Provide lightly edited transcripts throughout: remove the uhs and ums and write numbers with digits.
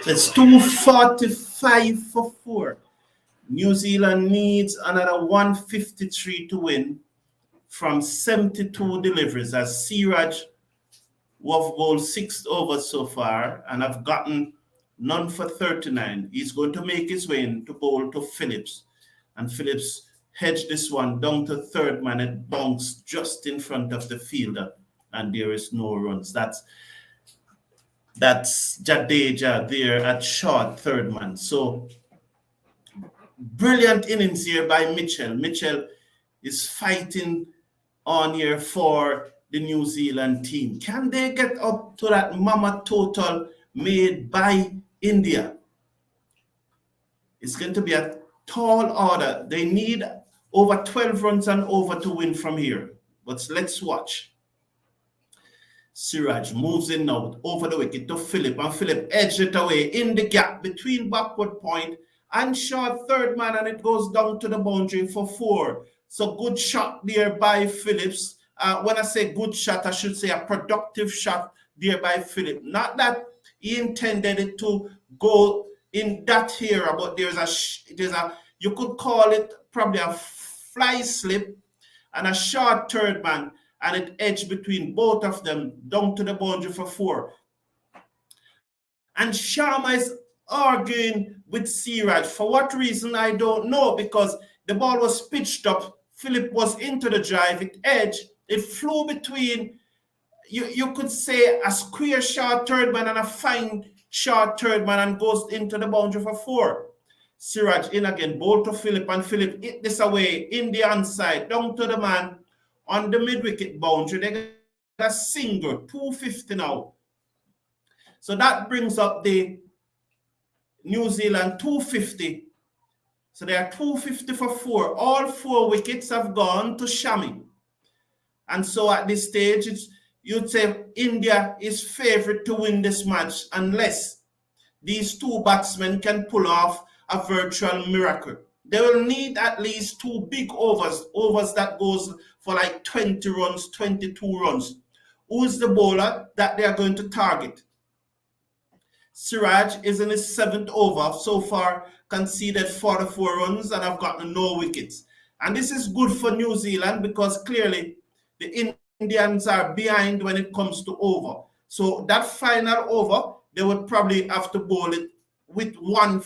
It's 245 for 4. New Zealand needs another 153 to win from 72 deliveries, as Siraj have bowled 6 overs so far and have gotten none for 39. He's going to make his way in to bowl to Phillips, and Phillips hedged this one down to third man. It bounced just in front of the fielder, and there is no runs. That's Jadeja there at short third man. So brilliant innings here by Mitchell. Mitchell is fighting on here for the New Zealand team. Can they get up to that mama total made by India? It's going to be a tall order. They need over 12 runs and over to win from here. But let's watch. Siraj moves in now over the wicket to Phillips, and Phillips edged it away in the gap between backward point and short third man, and it goes down to the boundary for 4. So good shot there by Phillips. When I say good shot, I should say a productive shot there by Phillips. Not that he intended it to go in that era, but there's a you could call it probably a fly slip and a short third man, and it edged between both of them down to the boundary for 4. And Sharma is arguing with Siraj. For what reason, I don't know, because the ball was pitched up. Philip was into the drive. It edged. It flew between, you could say, a square short third man and a fine short third man, and goes into the boundary for 4. Siraj in again, ball to Philip, and Philip hit this away in the onside, down to the man on the mid-wicket boundary. They got a single, 250 now. So that brings up the New Zealand 250. So they are 250 for 4. All 4 wickets have gone to Shami. And so at this stage, you'd say India is favourite to win this match unless these 2 batsmen can pull off a virtual miracle. They will need at least 2 big overs that goes for like 20 runs, 22 runs. Who is the bowler that they are going to target? Siraj is in his 7th over. So far, conceded 44 runs and have gotten no wickets. And this is good for New Zealand because clearly the Indians are behind when it comes to over. So that final over, they would probably have to bowl it with one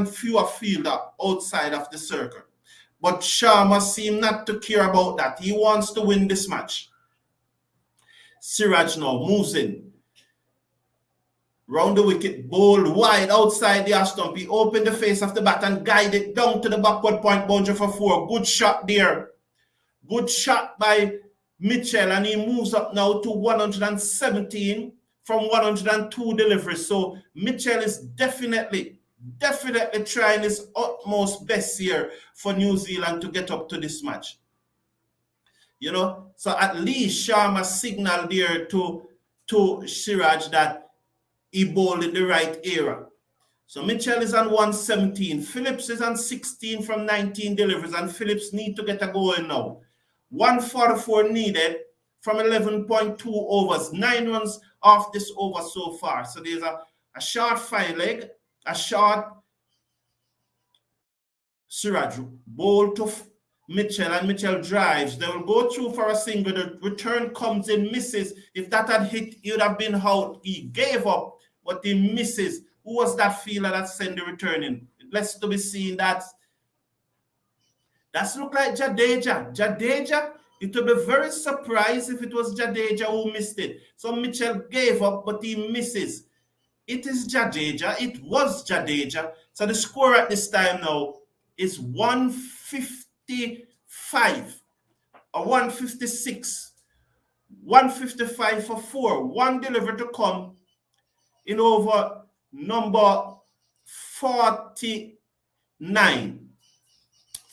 fewer fielder outside of the circle. But Sharma seemed not to care about that. He wants to win this match. Siraj now moves in. Round the wicket, bowled wide outside the stump. He opened the face of the bat and guided it down to the backward point boundary for 4. Good shot there. Good shot by Mitchell, and he moves up now to 117 from 102 deliveries. So Mitchell is definitely trying his utmost best here for New Zealand to get up to this match. You know, so at least Sharma signaled there to Siraj that he bowled in the right era. So Mitchell is on 117. Phillips is on 16 from 19 deliveries, and Phillips need to get a goal in now. 144 needed from 11.2 overs. 9 runs off this over so far. So there's a short 5 leg, a short Siraj bowl to Mitchell, and Mitchell drives. They will go through for a single. The return comes in, misses. If that had hit, he would have been out. He gave up, but he misses. Who was that fielder that sent the return in? Let's to be seen that. That's look like Jadeja. Jadeja, it would be very surprised if it was Jadeja who missed it. So Mitchell gave up, but he misses. It is Jadeja. It was Jadeja. So the score at this time now is 155 or 156. 155 for 4. 1 delivery to come in over number 39.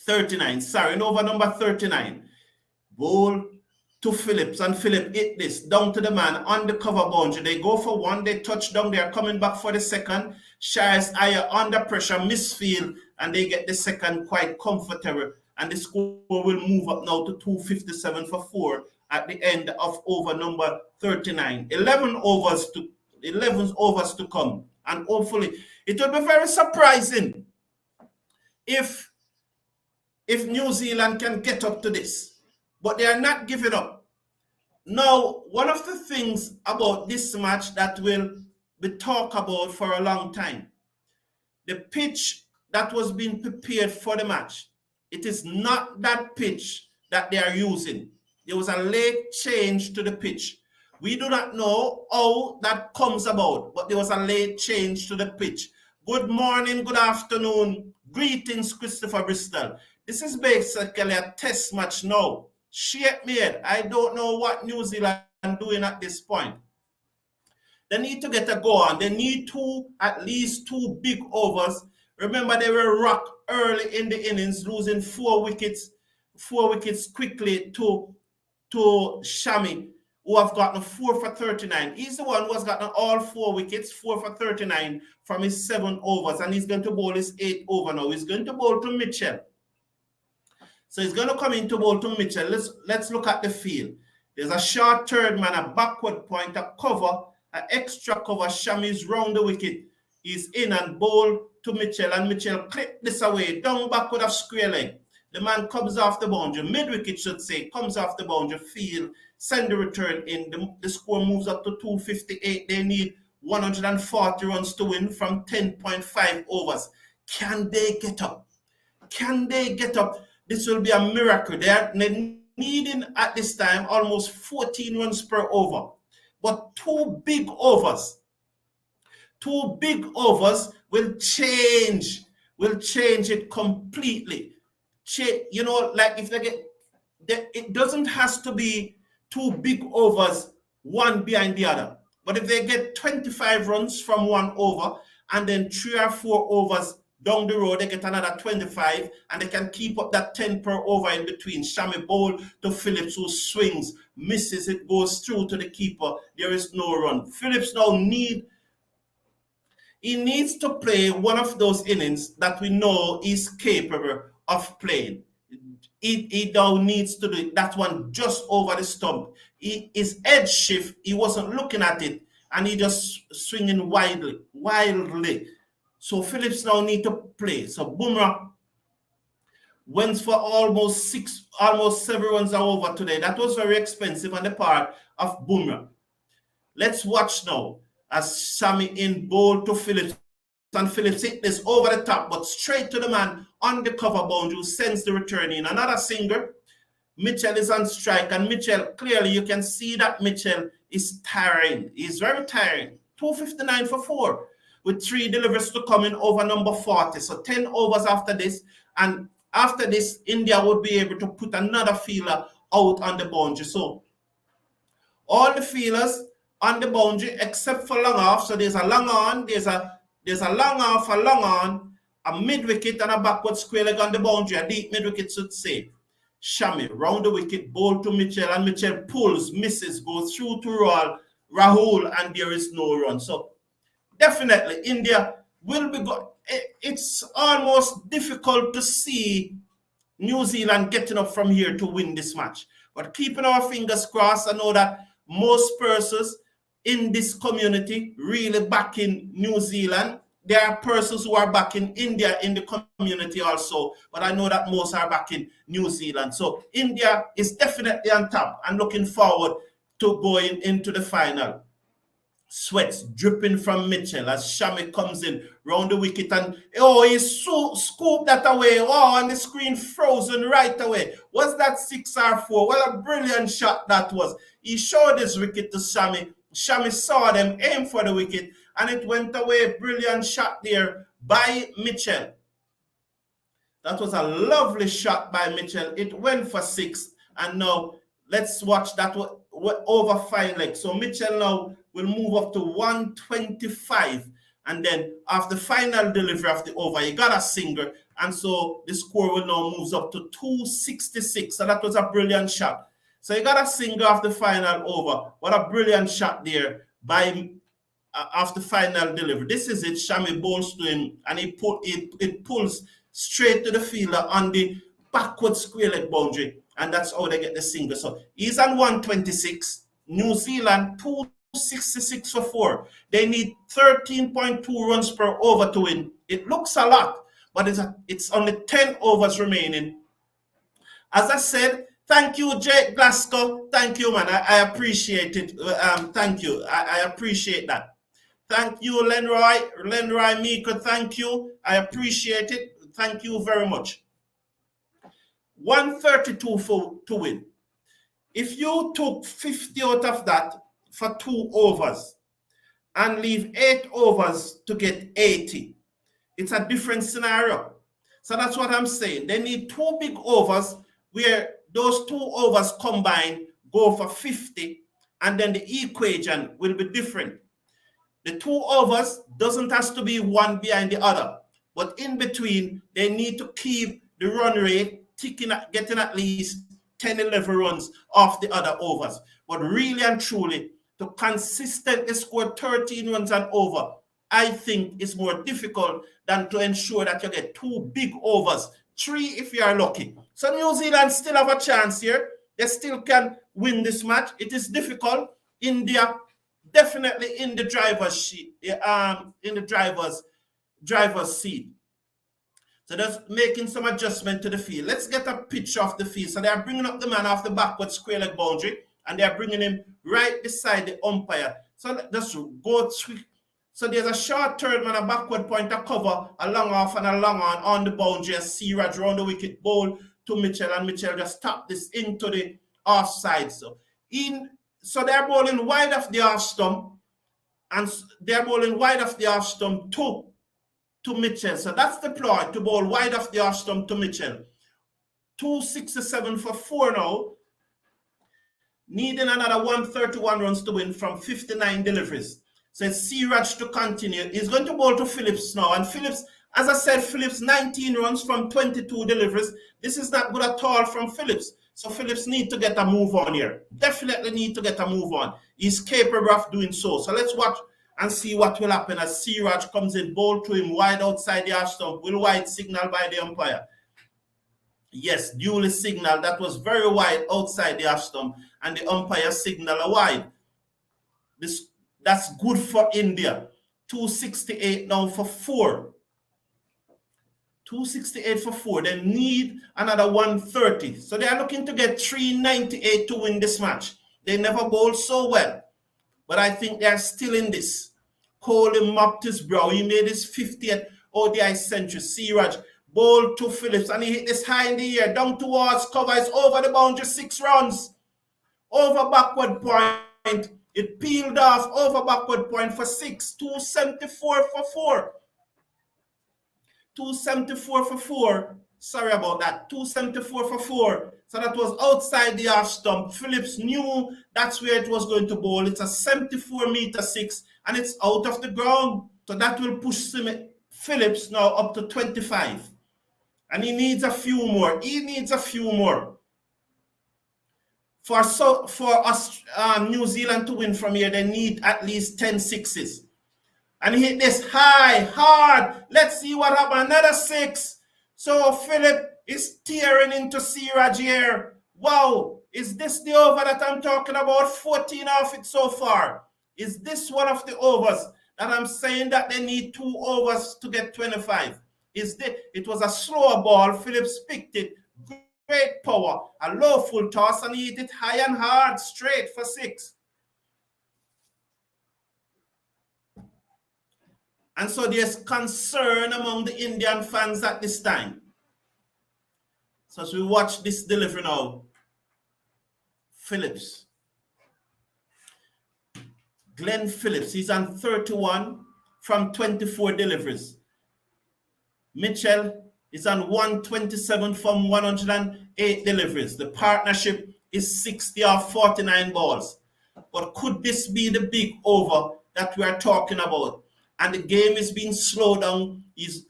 39, sorry, in over number 39. Ball to Phillips, and Phillips hit this down to the man on the cover boundary. They go for 1, they touch down, they are coming back for the second. Shires higher under pressure, misfield, and they get the second quite comfortable. And the score will move up now to 257 for 4 at the end of over number 39. 11 overs to come. And hopefully, it will be very surprising if New Zealand can get up to this. But they are not giving up. Now, one of the things about this match that will be talked about for a long time, the pitch that was being prepared for the match, it is not that pitch that they are using. There was a late change to the pitch. We do not know how that comes about, but there was a late change to the pitch. Good morning, good afternoon, greetings, Christopher Bristol. This is basically a test match now. Shake me head. I don't know what New Zealand are doing at this point. They need to get a go on. They need at least two big overs. Remember, they were rocked early in the innings, losing four wickets quickly to Shami, who have gotten 4 for 39. He's the one who has gotten all 4 wickets, 4 for 39 from his 7 overs, and he's going to bowl his 8th over now. He's going to bowl to Mitchell. So he's going to come in to bowl to Mitchell. Let's look at the field. There's a short third man, a backward point, a cover, an extra cover. Shami's round the wicket. He's in and bowl to Mitchell, and Mitchell clip this away, down backward of square leg. The man comes off the boundary, mid-wicket should say, comes off the boundary, field, send the return in. The score moves up to 258. They need 140 runs to win from 10.5 overs. Can they get up? Can they get up? This will be a miracle. They're needing at this time almost 14 runs per over. But two big overs will change it completely. You know, like if they get, it doesn't have to be two big overs, one behind the other. But if they get 25 runs from one over and then 3 or 4 overs down the road, they get another 25 and they can keep up that 10 per over in between. Shami bowl to Phillips, who swings, misses, it goes through to the keeper. There is no run. Phillips now needs to play one of those innings that we know is capable of playing. He now needs to do it. That one just over the stump. His edge shift, he wasn't looking at it, and he just swinging wildly. So Phillips now need to play. So Bumrah went for almost 7 runs over today. That was very expensive on the part of Bumrah. Let's watch now as Shami in bowl to Phillips. And Phillips hit this over the top, but straight to the man on the cover boundary, who sends the return in. Another singer. Mitchell is on strike, and Mitchell, clearly you can see that Mitchell is tiring. He's very tiring. 259 for 4, with 3 deliveries to come in over number 40. So 10 overs after this, and after this, India would be able to put another feeler out on the boundary. So all the feelers on the boundary except for long off. So there's a long on, there's a long off, a long on, a mid-wicket and a backward square leg on the boundary. A deep mid-wicket should say. Shami round the wicket, bowl to Mitchell, and Mitchell pulls, misses, goes through to Rahul, and there is no run. So definitely India will be good. It's almost difficult to see New Zealand getting up from here to win this match. But keeping our fingers crossed, I know that most persons in this community really backing New Zealand. There are persons who are backing India in the community also, but I know that most are backing New Zealand. So India is definitely on top and looking forward to going into the final. Sweats dripping from Mitchell as Shami comes in round the wicket, and he scooped that away. Oh, and the screen frozen right away. Was that 6 or 4? What a brilliant shot that was. He showed his wicket to Shami. Shami saw them aim for the wicket, and it went away. Brilliant shot there by Mitchell. That was a lovely shot by Mitchell. It went for 6, and now let's watch that over 5 legs. So Mitchell now will move up to 125, and then after final delivery of the over, he got a single, and so the score will now move up to 266. So that was a brilliant shot. So he got a single after final over. What a brilliant shot there by after final delivery. This is it. Shami bowls to him, and it pulls straight to the fielder on the backward square leg boundary. and that's how they get the single. So he's on 126. New Zealand 266 for 4. They need 13.2 runs per over to win. It looks a lot, but it's only 10 overs remaining. As I said, thank you, Jake Glasgow. Thank you, man. I appreciate it. Thank you. I appreciate that. Thank you, Lenroy Meeker. Thank you. I appreciate it. Thank you very much. 132 to win. If you took 50 out of that for 2 overs and leave 8 overs to get 80, it's a different scenario. So that's what I'm saying. They need 2 big overs where those 2 overs combined go for 50, and then the equation will be different. The 2 overs doesn't have to be one behind the other, but in between, they need to keep the run rate getting at least 10, 11 runs off the other overs. But really and truly, to consistently score 13 runs and over, I think is more difficult than to ensure that you get 2 big overs, 3 if you are lucky. So New Zealand still have a chance here. They still can win this match. It is difficult. India definitely in the driver's seat. In the driver's seat. So just making some adjustment to the field. Let's get a picture of the field. So they are bringing up the man off the backward square leg boundary, and they are bringing him right beside the umpire. So let's go through. So there's a short third man, a backward pointer cover, a long off and a long on the boundary. As Siraj round the wicket, ball to Mitchell, and Mitchell just tap this into the offside. So they're bowling wide of the off stump, and they're bowling wide of the off stump to Mitchell. So that's the ploy, to bowl wide off the off stump to Mitchell. 267 for 4 now. Needing another 131 runs to win from 59 deliveries. So it's Siraj to continue. He's going to bowl to Phillips now. And Phillips, as I said, Phillips 19 runs from 22 deliveries. This is not good at all from Phillips. So Phillips need to get a move on here. Definitely need to get a move on. He's capable of doing so. So let's watch and see what will happen as Siraj comes in, ball to him wide outside the half stump. Will wide signal by the umpire. Yes, duly signal. That was very wide outside the half stump, and the umpire signal a wide. That's good for India. 268 now for 4. 268 for 4. They need another 130. So they are looking to get 398 to win this match. They never bowled so well, but I think they are still in this. Kohli mopped his brow. He made his 50th ODI century. Siraj bowled to Phillips, and he hit this high in the air, down towards cover. It's over the boundary, 6 runs. Over backward point. It peeled off over backward point for 6. 274 for 4. 274 for 4. Sorry about that. 274 for 4. So that was outside the half stump. Phillips knew that's where it was going to bowl. It's a 74-meter 6, and it's out of the ground. So that will push Phillips now up to 25. And he needs a few more. For us, New Zealand to win from here, they need at least 10 sixes. And he hit this high, hard. Let's see what happens. Another 6. So Philip is tearing into Siraj here. Wow. Is this the over that I'm talking about? 14 off it so far. Is this one of the overs that I'm saying that they need 2 overs to get 25? It was a slower ball. Phillips picked it. Great power. A low full toss, and he hit it high and hard, straight for 6. And so there's concern among the Indian fans at this time. So as we watch this delivery now, Phillips. Glenn Phillips, he's on 31 from 24 deliveries. Mitchell is on 127 from 108 deliveries. The partnership is 60 off 49 balls. But could this be the big over that we are talking about? And the game is being slowed down. He's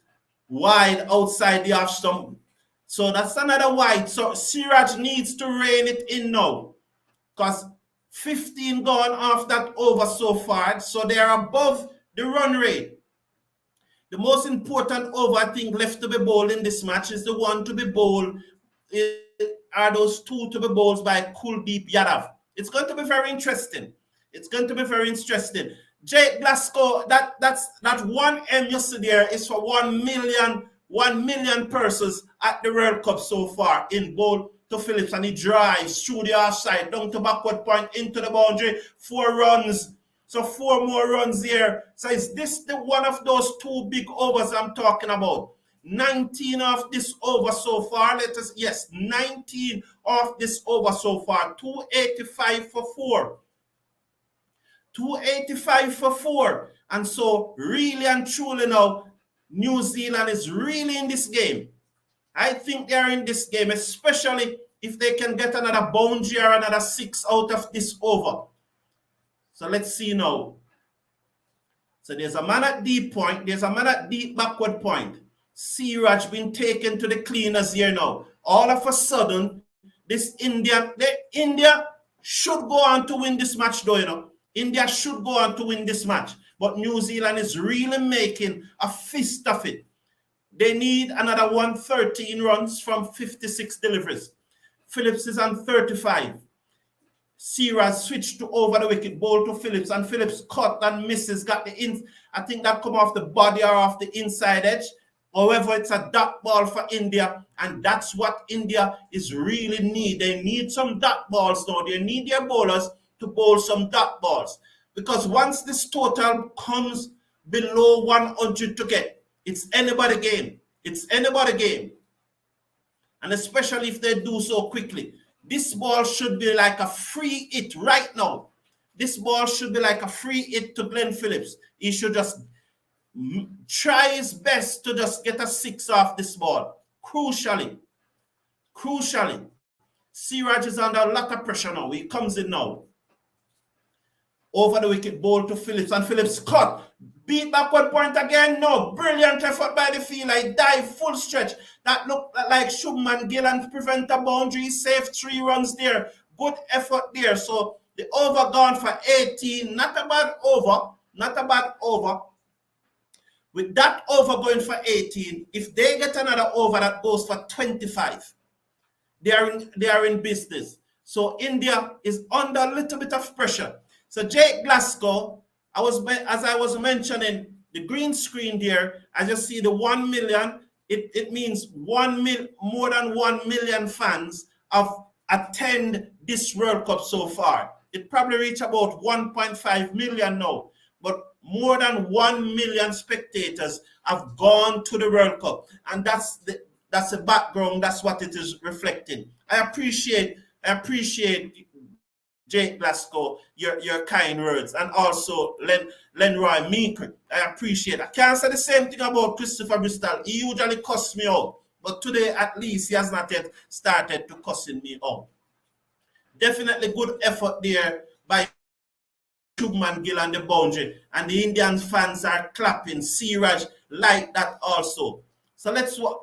wide outside the half stump. So that's another wide. So Siraj needs to rein it in now, because 15 gone off that over so far. So they are above the run rate. The most important over, I think, left to be bowled in this match is the one to be bowled are those two to be bowled by Kuldeep Yadav? It's going to be very interesting. It's going to be very interesting. Jake Glasgow, that one M you see there is for 1 million persons at the World Cup so far in bowl to Phillips, and he drives through the offside down to backward point into the boundary. 4 runs. So 4 more runs here. So is this the one of those 2 big overs I'm talking about? 19 of this over so far. Yes, 19 of this over so far. 285 for 4. 285 for 4. And so really and truly now, New Zealand is really in this game. I think they're in this game, especially if they can get another boundary or another 6 out of this over. So let's see now. So there's a man at deep point. There's a man at deep backward point. Siraj been taken to the cleaners here now. All of a sudden, this India should go on to win this match though, you know. India should go on to win this match. But New Zealand is really making a fist of it. They need another 113 runs from 56 deliveries. Phillips is on 35. Siraj switched to over the wicket, ball to Phillips, and Phillips cut and misses, got the in. I think that come off the body or off the inside edge. However, it's a dot ball for India, and that's what India is really need. They need some dot balls now. They need their bowlers to bowl some dot balls, because once this total comes below 100 to get, it's anybody game. It's anybody game, and especially if they do so quickly. This ball should be like a free hit right now. This ball should be like a free hit to Glenn Phillips. He should just try his best to just get a 6 off this ball. Crucially, Siraj is under a lot of pressure now. He comes in now. Over the wicket, ball to Phillips, and Phillips cut. Beat backward point again. No, brilliant effort by the fielder. He dive full stretch. That looked like Shubman Gill and prevent a boundary. Safe 3 runs there. Good effort there. So the over gone for 18. Not a bad over. Not a bad over. With that over going for 18, if they get another over that goes for 25, they are in business. So India is under a little bit of pressure. So Jake Glasgow, as I was mentioning, the green screen there, I just see the 1 million. It means more than 1 million fans have attended this World Cup so far. It probably reached about 1.5 million now, but more than 1 million spectators have gone to the World Cup, and that's the background. That's what it is reflecting. I appreciate Jake Glasgow, your kind words, and also Lenroy Meeker. I appreciate it. I can't say the same thing about Christopher Bristol. He usually cuss me out, but today at least he has not yet started to cussing me out. Definitely good effort there by Shubman Gill on the boundary, and the Indian fans are clapping. Siraj like that also. So let's watch.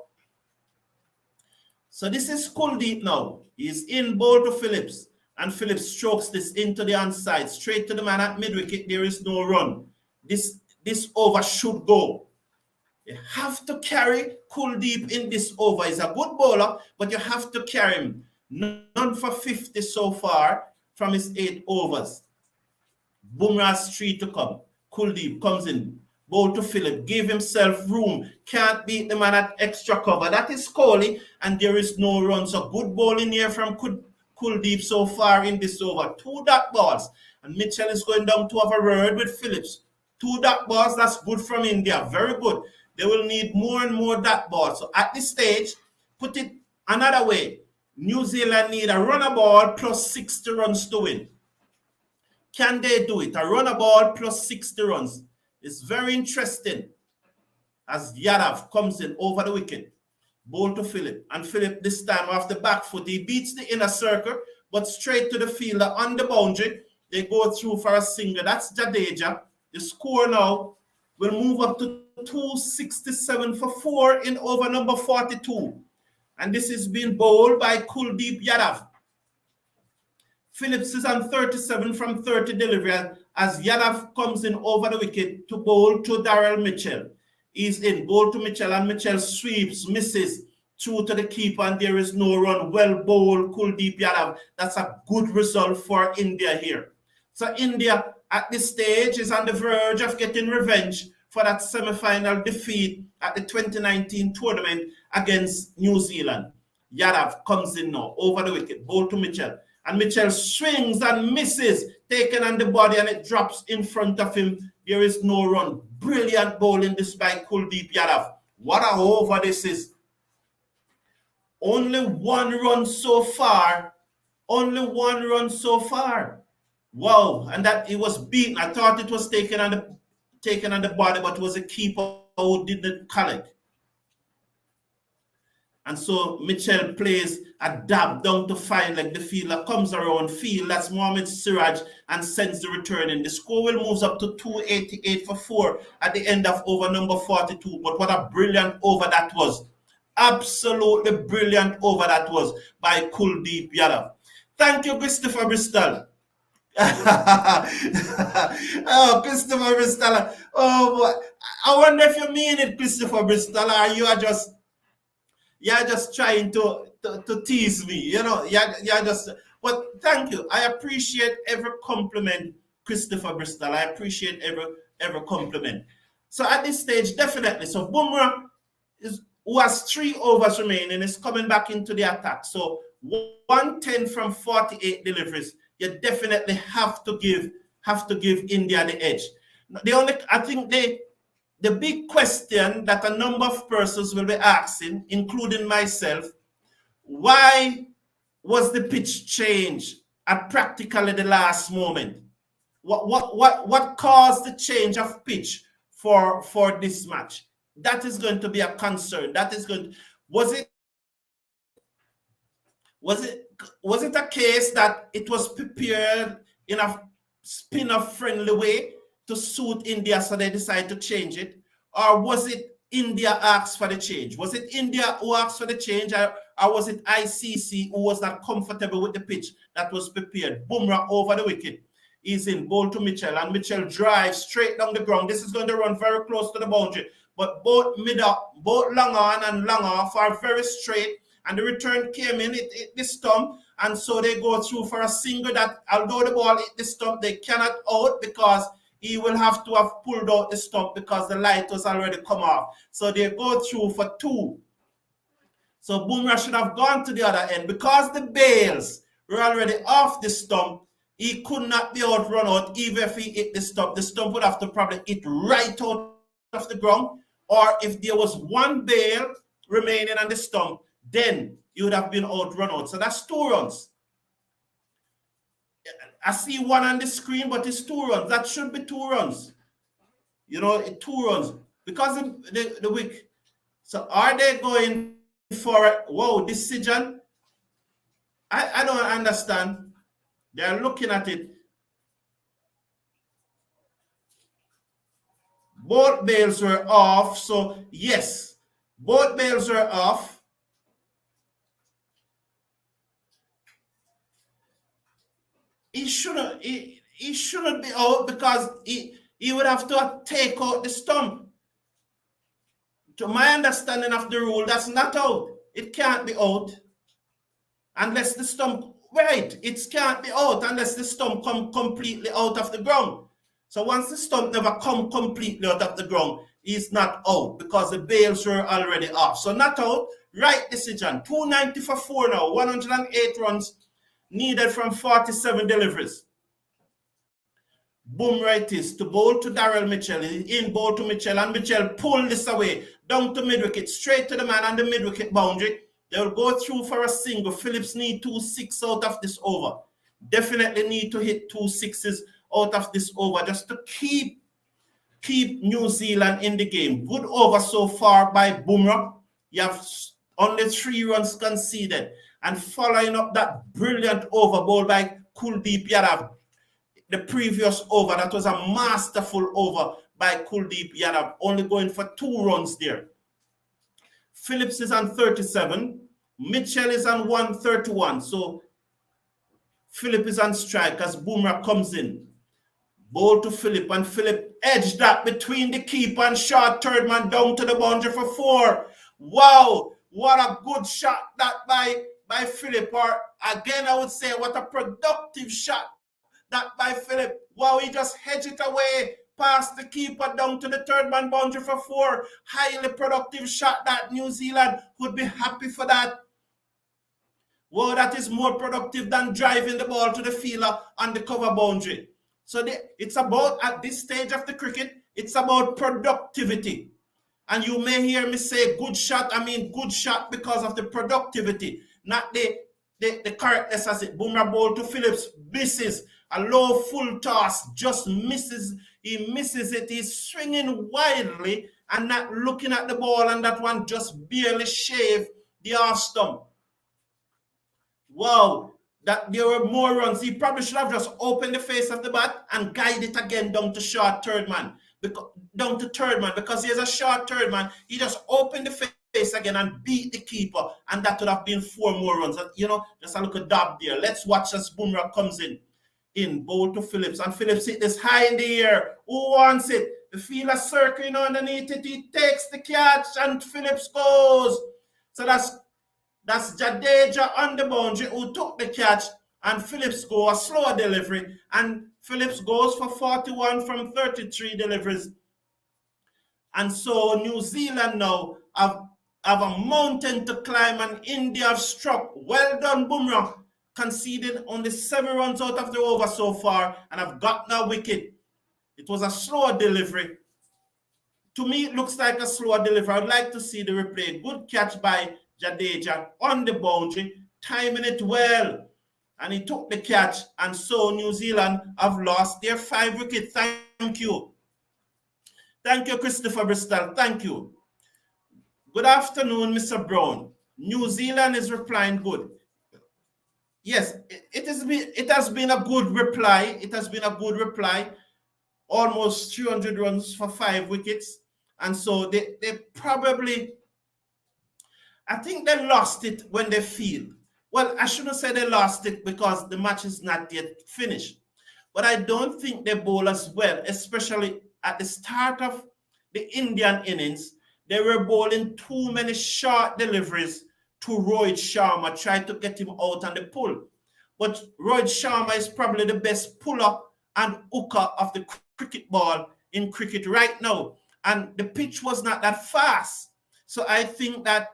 So this is Kuldeep now. He's in ball to Phillips, and Phillips strokes this into the onside, straight to the man at mid-wicket. There is no run. This over should go. You have to carry Kuldeep in this over. He's a good bowler, but you have to carry him. None for 50 so far from his 8 overs. Bumrah's 3 to come. Kuldeep comes in. Bowl to Phillips. Give himself room. Can't beat the man at extra cover. That is Kohli, and there is no run. So good bowling here from Kuldeep so far in this over. 2 dot balls. And Mitchell is going down to have a word with Phillips. 2 dot balls. That's good from India. Very good. They will need more and more dot balls. So at this stage, put it another way. New Zealand need a runner ball plus 60 runs to win. Can they do it? A runner ball plus 60 runs. It's very interesting as Yadav comes in over the wicket. Ball to Philip. And Philip this time off the back foot. He beats the inner circle, but straight to the fielder on the boundary. They go through for a single. That's Jadeja. The score now will move up to 267 for 4 in over number 42. And this is being bowled by Kuldeep Yadav. Phillips is on 37 from 30 delivery as Yadav comes in over the wicket to bowl to Darrell Mitchell. He's in, bowl to Mitchell, and Mitchell sweeps, misses, through to the keeper, and there is no run. Well bowled, Kuldeep Yadav. That's a good result for India here. So India at this stage is on the verge of getting revenge for that semi-final defeat at the 2019 tournament against New Zealand. Yadav comes in now, over the wicket, ball to Mitchell. And Mitchell swings and misses, taken on the body, and it drops in front of him. There is no run. Brilliant bowling this by Kuldeep Yadav. What a over this is. Only one run so far. Only one run so far. Wow. And that it was beaten. I thought it was taken on the body, but it was a keeper who didn't collect. And so Mitchell plays a dab down to fine leg. The fielder comes around field. That's Mohammad Siraj and sends the return in. The score will move up to 288 for 4 at the end of over number 42. But what a brilliant over that was. Absolutely brilliant over that was by Kuldeep Yadav. Thank you, Christopher Bristol. Oh, Christopher Bristol. Oh, boy. I wonder if you mean it, Christopher Bristol, or you're just trying to tease me, you know. You're just. But thank you. I appreciate every compliment, Christopher Bristol. I appreciate every compliment. So at this stage, definitely. So Bumrah who has 3 overs remaining, is coming back into the attack. So 110 from 48 deliveries. You definitely have to give India the edge. I think the big question that a number of persons will be asking, including myself, why was the pitch changed at practically the last moment? What caused the change of pitch for this match? That is going to be a concern. Was it a case that it was prepared in a spinner-friendly way to suit India, so they decided to change it? Or was it India asked for the change? Was it India who asked for the change, or was it ICC who was not comfortable with the pitch that was prepared? Bumrah over the wicket. He's in, ball to Mitchell, and Mitchell drives straight down the ground. This is going to run very close to the boundary, but both long on and long off are very straight, and the return came in, it hit the stump, and so they go through for a single that, although the ball hit the stump, they cannot out because he will have to have pulled out the stump because the light was already come off. So they go through for 2. So Bumrah should have gone to the other end. Because the bails were already off the stump, he could not be run out even if he hit the stump. The stump would have to probably hit right out of the ground. Or if there was one bail remaining on the stump, then he would have been run out. So that's 2 runs. I see 1 on the screen, but it's 2 runs. That should be 2 runs. You know, 2 runs. Because the wicket. So are they going for a decision? I don't understand. They're looking at it. Both bails were off. So yes, both bails were off. He shouldn't be out because he would have to take out the stump. To my understanding of the rule, that's not out. It can't be out unless the stump, it can't be out unless the stump come completely out of the ground. So once the stump never come completely out of the ground, he's not out because the bails were already off. So not out, right decision. 290 for 4 now, 108 runs needed from 47 deliveries. Bumrah it is to bowl to Daryl Mitchell. In bowl to Mitchell, and Mitchell pull this away down to mid-wicket, straight to the man on the mid-wicket boundary. They will go through for a single. Phillips need 2 6s out of this over. Definitely need to hit 2 6s out of this over just to keep New Zealand in the game. Good over so far by Bumrah. You have only 3 runs conceded. And following up that brilliant over ball by Kuldeep Yadav, the previous over, that was a masterful over by Kuldeep Yadav, only going for 2 runs there. Phillips is on 37. Mitchell is on 131. So Phillips is on strike as Bumrah comes in. Ball to Philip, and Philip edged that between the keeper and short third man down to the boundary for 4. Wow. What a good shot that by Phillips. Or again, I would say what a productive shot that by Phillips. Wow, he just hedged it away past the keeper down to the third man boundary for 4. Highly productive shot that New Zealand would be happy for that. Wow, that is more productive than driving the ball to the fielder on the cover boundary. So it's about, at this stage of the cricket, it's about productivity. And you may hear me say good shot. I mean good shot because of the productivity, not the correctness as it. Bumrah ball to Phillips, misses. A low full toss, just misses. He misses it. He's swinging wildly and not looking at the ball, and that one just barely shaved the off stump. Wow, that there were more runs. He probably should have just opened the face of the bat and guide it again down to short third man. Because he has a short third man. He just opened the face again and beat the keeper, and that would have been 4 more runs. You know, just a little dab there. Let's watch as Bumrah comes in bowl to Phillips, and Phillips hit this high in the air. Who wants it? The fielder circling underneath it. He takes the catch, and Phillips goes. So that's Jadeja on the boundary who took the catch, and Phillips goes a slower delivery, and Phillips goes for 41 from 33 deliveries. And so New Zealand now have a mountain to climb, and India have struck. Well done, Bumrah, conceded only 7 runs out of the over so far, and have gotten a wicket. It was a slower delivery. To me, it looks like a slower delivery. I'd like to see the replay. Good catch by Jadeja on the boundary, timing it well. And he took the catch, and so New Zealand have lost their 5 wickets. Thank you. Thank you, Christopher Bristol. Thank you. Good afternoon, Mr. Brown. New Zealand is replying good. Yes, it has been a good reply. It has been a good reply. Almost 300 runs for 5 wickets. And so they probably, I think they lost it when they field. Well, I shouldn't say they lost it because the match is not yet finished. But I don't think they bowl as well, especially at the start of the Indian innings. They were bowling too many short deliveries to Rohit Sharma, trying to get him out on the pull. But Rohit Sharma is probably the best puller and hooker of the cricket ball in cricket right now. And the pitch was not that fast. So I think that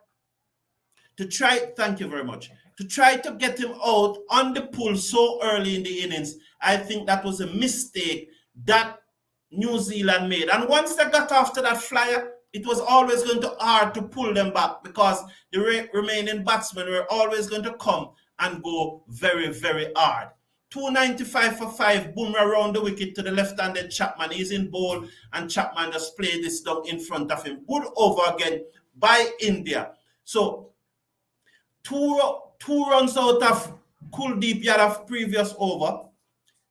thank you very much, to try to get him out on the pull so early in the innings, I think that was a mistake that New Zealand made. And once they got after that flyer, it was always going to be hard to pull them back because the remaining batsmen were always going to come and go very, very hard. 295 for 5, Bumrah around the wicket to the left-handed Chapman. He's in bowl, and Chapman just played this down in front of him. Good over again by India. So two runs out of Kuldeep Yadav previous over,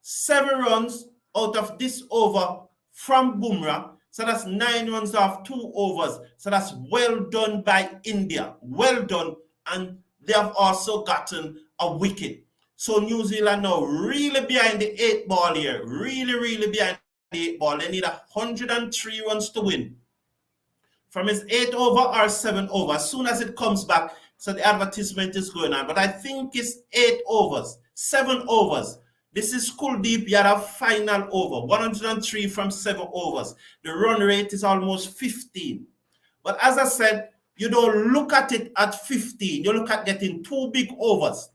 7 runs out of this over from Bumrah. So that's 9 runs off 2 overs. So that's well done by India. Well done. And they have also gotten a wicket. So New Zealand now really behind the 8 ball here. Really, really behind the 8 ball. They need 103 runs to win. From his 8 over or 7 over. As soon as it comes back, so the advertisement is going on. But I think it's 8 overs, 7 overs. This is Kuldeep Yadav final over. 103 from 7 overs. The run rate is almost 15. But as I said, you don't look at it at 15. You look at getting 2 big overs.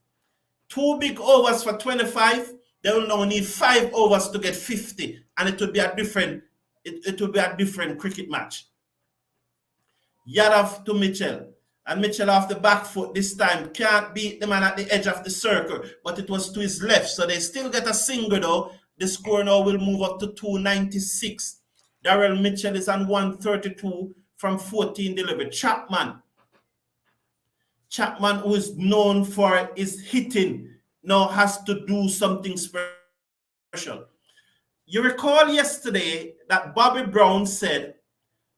2 big overs for 25. They will now need 5 overs to get 50. And it would be a different, it would be a different cricket match. Yadav to Mitchell. And Mitchell off the back foot this time. Can't beat the man at the edge of the circle. But it was to his left. So they still get a single though. The score now will move up to 296. Darrell Mitchell is on 132 from 14 delivery. Chapman, who is known for his hitting, now has to do something special. You recall yesterday that Bobby Brown said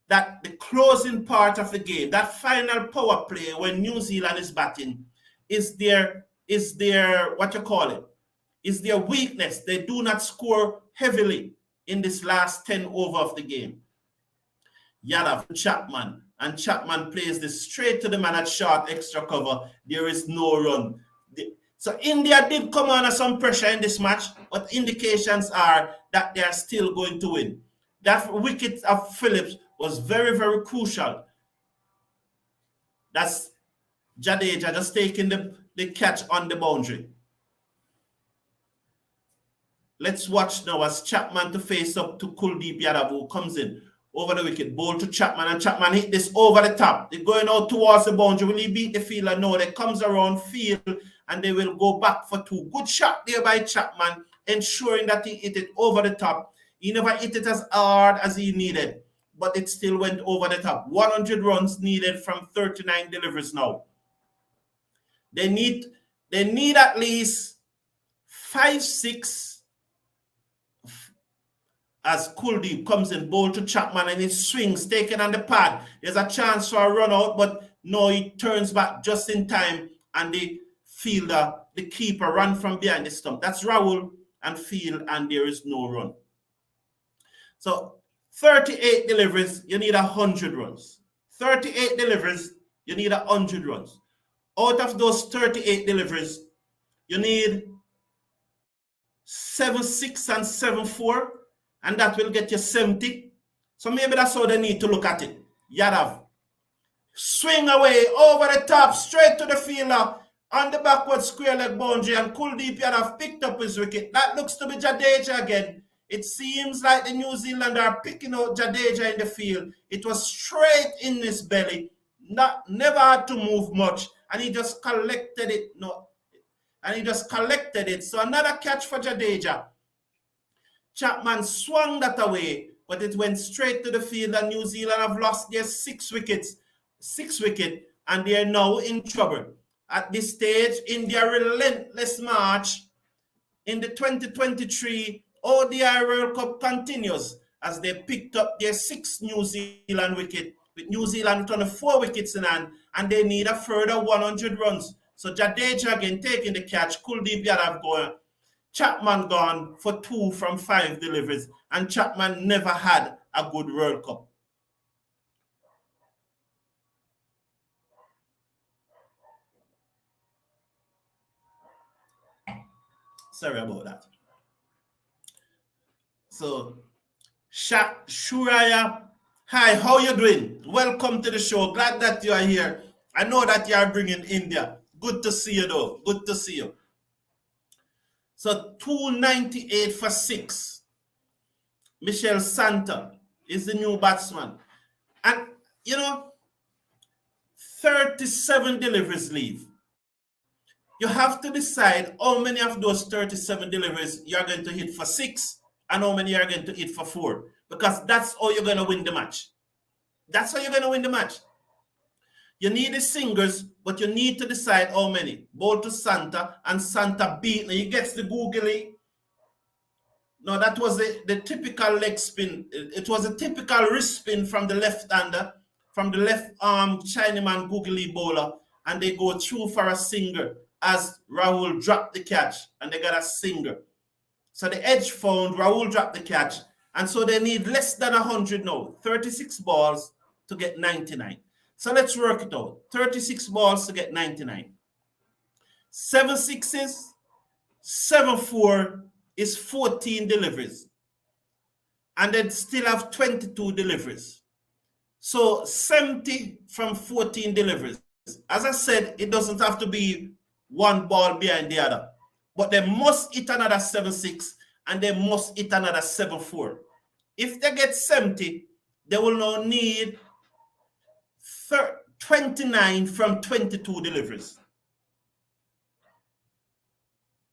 that the closing part of the game, that final power play when New Zealand is batting, is their what you call it, is their weakness. They do not score heavily in this last 10 over of the game. Yadav, Chapman, and Chapman plays this straight to the man at short extra cover. There is no run. So India did come under some pressure in this match, but indications are that they are still going to win. That wicket of Phillips was very, very crucial. That's Jadeja just taking the catch on the boundary. Let's watch now as Chapman to face up to Kuldeep Yadav, who comes in over the wicket. Ball to Chapman, and Chapman hit this over the top. They're going out towards the boundary. Will he beat the fielder? No, they comes around field and they will go back for two. Good shot there by Chapman, ensuring that he hit it over the top. He never hit it as hard as he needed, but it still went over the top. 100 runs needed from 39 deliveries now. They need at least 5-6 as Kuldeep comes in, ball to Chapman, and it swings, taken on the pad. There's a chance for a run out, but no, he turns back just in time, and the fielder, the keeper, run from behind the stump. That's Rahul and field, and there is no run. So 38 deliveries, you need 100 runs. 38 deliveries, you need 100 runs. Out of those 38 deliveries, you need 7-6 and 7-4, and that will get you 70. So maybe that's how they need to look at it. Yadav, swing away over the top, straight to the fielder on the backward square leg boundary, and Kuldeep Yadav picked up his wicket. That looks to be Jadeja again. It seems like the New Zealanders are picking out Jadeja in the field. It was straight in his belly, never had to move much, and he just collected it. So another catch for Jadeja. Chapman swung that away, but it went straight to the field, and New Zealand have lost their 6 wickets, and they are now in trouble. At this stage, in their relentless march in the 2023 ODI World Cup continues as they picked up their 6th New Zealand wicket, with New Zealand with only 4 wickets in hand, and they need a further 100 runs. So Jadeja again taking the catch, Kuldeep Yadav going. Chapman gone for 2 from 5 deliveries, and Chapman never had a good World Cup. Sorry about that. So, Shuraya, hi, how you doing? Welcome to the show. Glad that you are here. I know that you are bringing India. Good to see you, though. Good to see you. So 298 for 6. Michelle Santa is the new batsman. And, 37 deliveries leave. You have to decide how many of those 37 deliveries you're going to hit for 6 and how many you're going to hit for 4. Because that's how you're going to win the match. That's how you're going to win the match. You need the singers, but you need to decide how many. Ball to Santa, and Santa beat. He gets the googly. No, that was the typical leg spin. It was a typical wrist spin from the left-hander, from the left arm Chinaman googly bowler, and they go through for a singer as Rahul dropped the catch, and they got a singer. So the edge found, Rahul dropped the catch, and so they need less than 100 now. 36 balls to get 99. So let's work it out. 36 balls to get 99. 7 sixes, 7-4 is 14 deliveries. And then still have 22 deliveries. So 70 from 14 deliveries. As I said, it doesn't have to be one ball behind the other. But they must hit another 7-6 and they must hit another 7-4. If they get 70, they will now need 29 from 22 deliveries.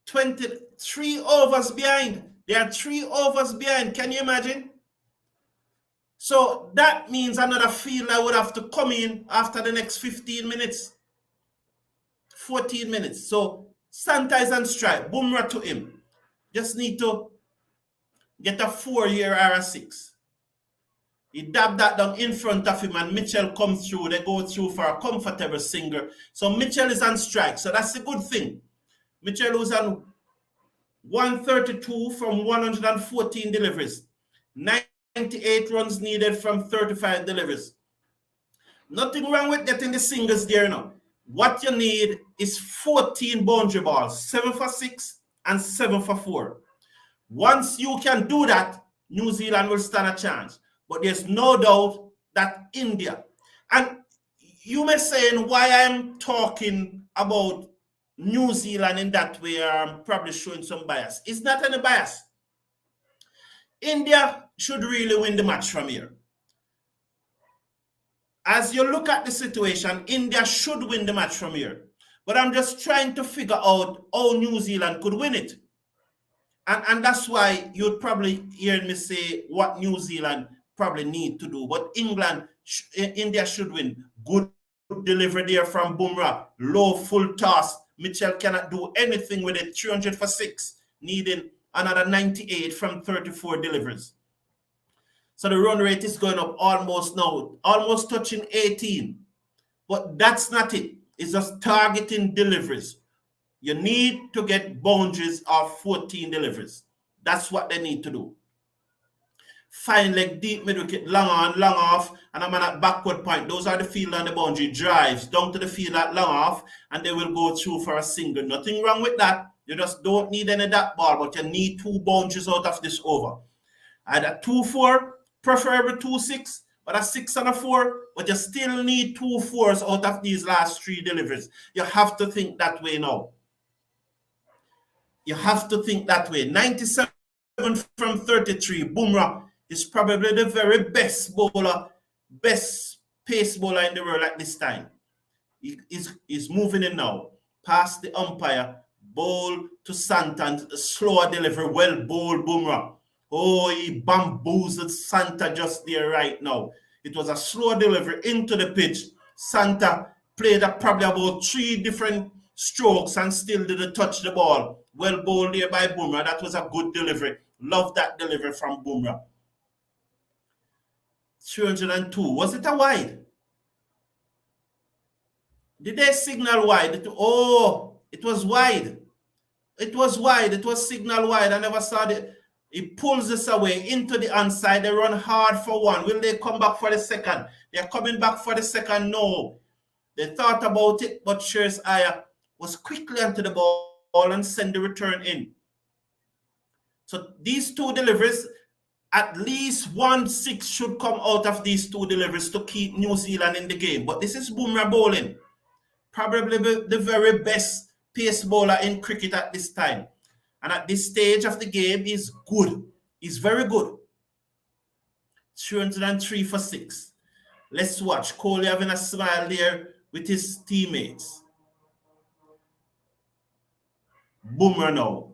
23 overs behind. They are 3 overs behind. Can you imagine? So that means another fielder would have to come in after the next 15 minutes. 14 minutes. So Santa is on strike. Bumrah to him. Just need to get a 4-year or a 6. He dabbed that down in front of him, and Mitchell comes through. They go through for a comfortable singer. So Mitchell is on strike. So that's a good thing. Mitchell was on 132 from 114 deliveries. 98 runs needed from 35 deliveries. Nothing wrong with getting the singles there now. What you need is 14 boundary balls, 7 for 6 and 7 for 4. Once you can do that, New Zealand will stand a chance. But there's no doubt that India, and you may say why I'm talking about New Zealand in that way, I'm probably showing some bias. It's not any bias. India should really win the match from here. As you look at the situation, India should win the match from here. But I'm just trying to figure out how New Zealand could win it. And that's why you'd probably hear me say what New Zealand probably need to do. But India should win. Good delivery there from Bumrah. Low full toss. Mitchell cannot do anything with it. 300 for 6. Needing another 98 from 34 deliveries. So the run rate is going up almost now. Almost touching 18. But that's not it. It's just targeting deliveries. You need to get boundaries of 14 deliveries. That's what they need to do. Fine leg, deep mid wicket, long on, long off, and I'm on that backward point. Those are the field and the boundary drives down to the field at long off, and they will go through for a single. Nothing wrong with that. You just don't need any of that ball, but you need 2 boundaries out of this over. Either 2-4, preferably 2-6, but a 6 and a 4, but you still need 2 4s out of these last 3 deliveries. You have to think that way now. You have to think that way. 97 from 33. Bumrah is probably the very best bowler, best pace bowler in the world at this time. He's moving in now. Past the umpire. Bowl to Santa. Slower delivery. Well bowled Bumrah. Oh, he bamboozled Santa just there right now. It was a slow delivery into the pitch. Santa played probably about 3 different strokes and still didn't touch the ball. Well bowled there by Bumrah. That was a good delivery. Love that delivery from Bumrah. 302. Was it a wide? Did they signal wide? Oh, it was wide. It was wide. It was signal wide. I never saw it. He pulls this away into the onside. They run hard for 1. Will they come back for the second? They're coming back for the second. No. They thought about it, but Sher's Aya was quickly onto the ball and send the return in. So these 2 deliveries, at least 1 6 should come out of these 2 deliveries to keep New Zealand in the game. But this is Bumrah bowling. Probably the very best pace bowler in cricket at this time. And at this stage of the game, he's good. He's very good. 303 for 6. Let's watch. Kohli having a smile there with his teammates. Bumrah now.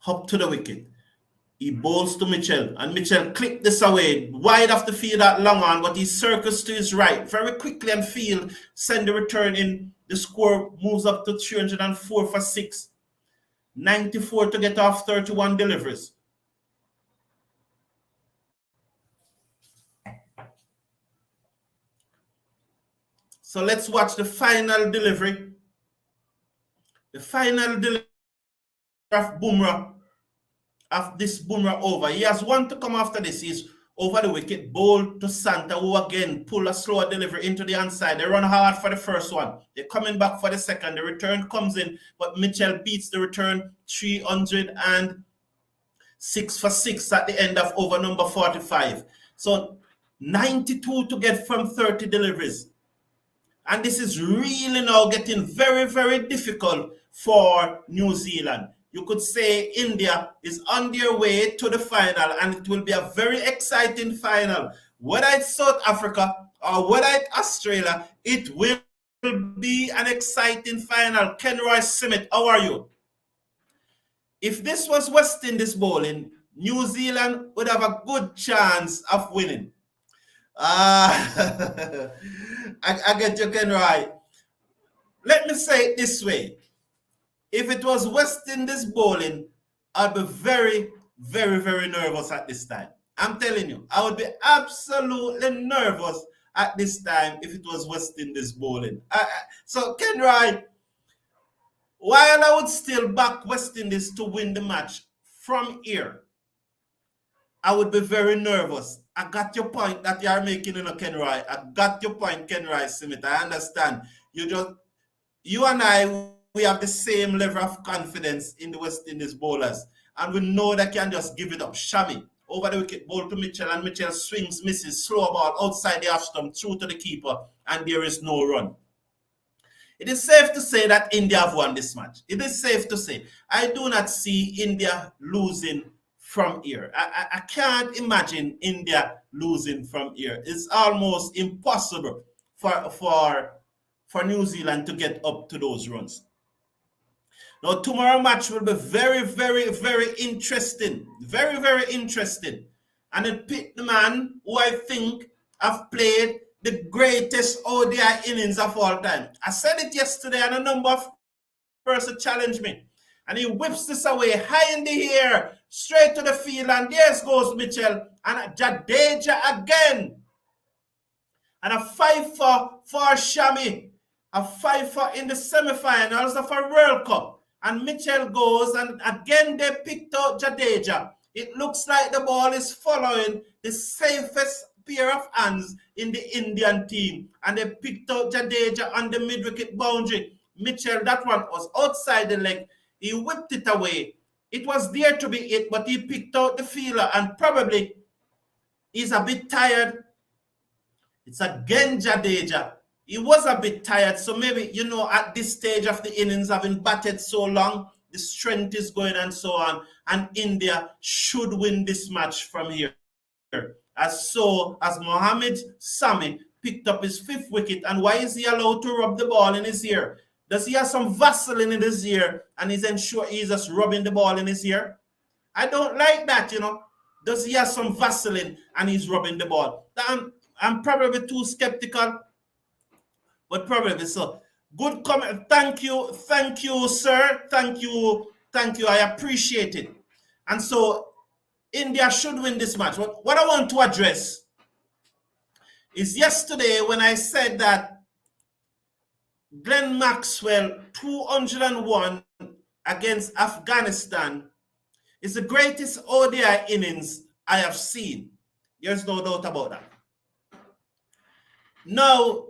Up to the wicket. He bowls to Mitchell. And Mitchell clipped this away. Wide off the field at long on, but he circles to his right. Very quickly and field. Send the return in. The score moves up to 304 for 6. 94 to get off 31 deliveries. So let's watch the final delivery. The final delivery of Bumrah, of this Bumrah over. He has 1 to come after this. He's over the wicket, bowled to Santa, who again pull a slower delivery into the onside. They run hard for the first one. They're coming back for the second. The return comes in, but Mitchell beats the return 306 for 6 at the end of over number 45. So 92 to get from 30 deliveries. And this is really now getting very, very difficult for New Zealand. You could say India is on their way to the final, and it will be a very exciting final. Whether it's South Africa or whether it's Australia, it will be an exciting final. Kenroy Smith, how are you? If this was West Indies bowling, New Zealand would have a good chance of winning. I get you, Kenroy. Let me say it this way. If it was West Indies bowling, I'd be very, very, very nervous at this time. I'm telling you, I would be absolutely nervous at this time if it was West Indies bowling. So, Kenroy, while I would still back West Indies to win the match from here, I would be very nervous I got your point that you are making, Kenroy. I got your point, Kenroy Smith. I understand. You and I, we have the same level of confidence in the West Indies bowlers. And we know they can just give it up. Shami, over the wicket, ball to Mitchell, and Mitchell swings, misses, slow ball outside the off stump, through to the keeper, and there is no run. It is safe to say that India have won this match. It is safe to say. I do not see India losing from here. I can't imagine India losing from here. It's almost impossible for New Zealand to get up to those runs. Now, tomorrow match will be very, very, very interesting. Very, very interesting. And it picked the man who I think have played the greatest ODI innings of all time. I said it yesterday, and a number of persons challenged me. And he whips this away high in the air, straight to the field, and there goes Mitchell. And Jadeja again. And a 5 for Shami. A 5 in the semifinals of a World Cup. And Mitchell goes, and again they picked out Jadeja. It looks like the ball is following the safest pair of hands in the Indian team. And they picked out Jadeja on the mid-wicket boundary. Mitchell, that one was outside the leg. He whipped it away. It was there to be it, but he picked out the fielder, and probably he's a bit tired. It's again Jadeja. He was a bit tired, so maybe, at this stage of the innings, having batted so long, the strength is going and so on, and India should win this match from here. As Mohammad Sami picked up his 5th wicket, and why is he allowed to rub the ball in his ear? Does he have some Vaseline in his ear, and he's just rubbing the ball in his ear? I don't like that, Does he have some Vaseline and he's rubbing the ball? I'm probably too skeptical. But probably so. Good comment. Thank you, sir. Thank you. I appreciate it. And so India should win this match. What I want to address is yesterday when I said that Glenn Maxwell 201 against Afghanistan is the greatest ODI innings I have seen. There's no doubt about that. Now,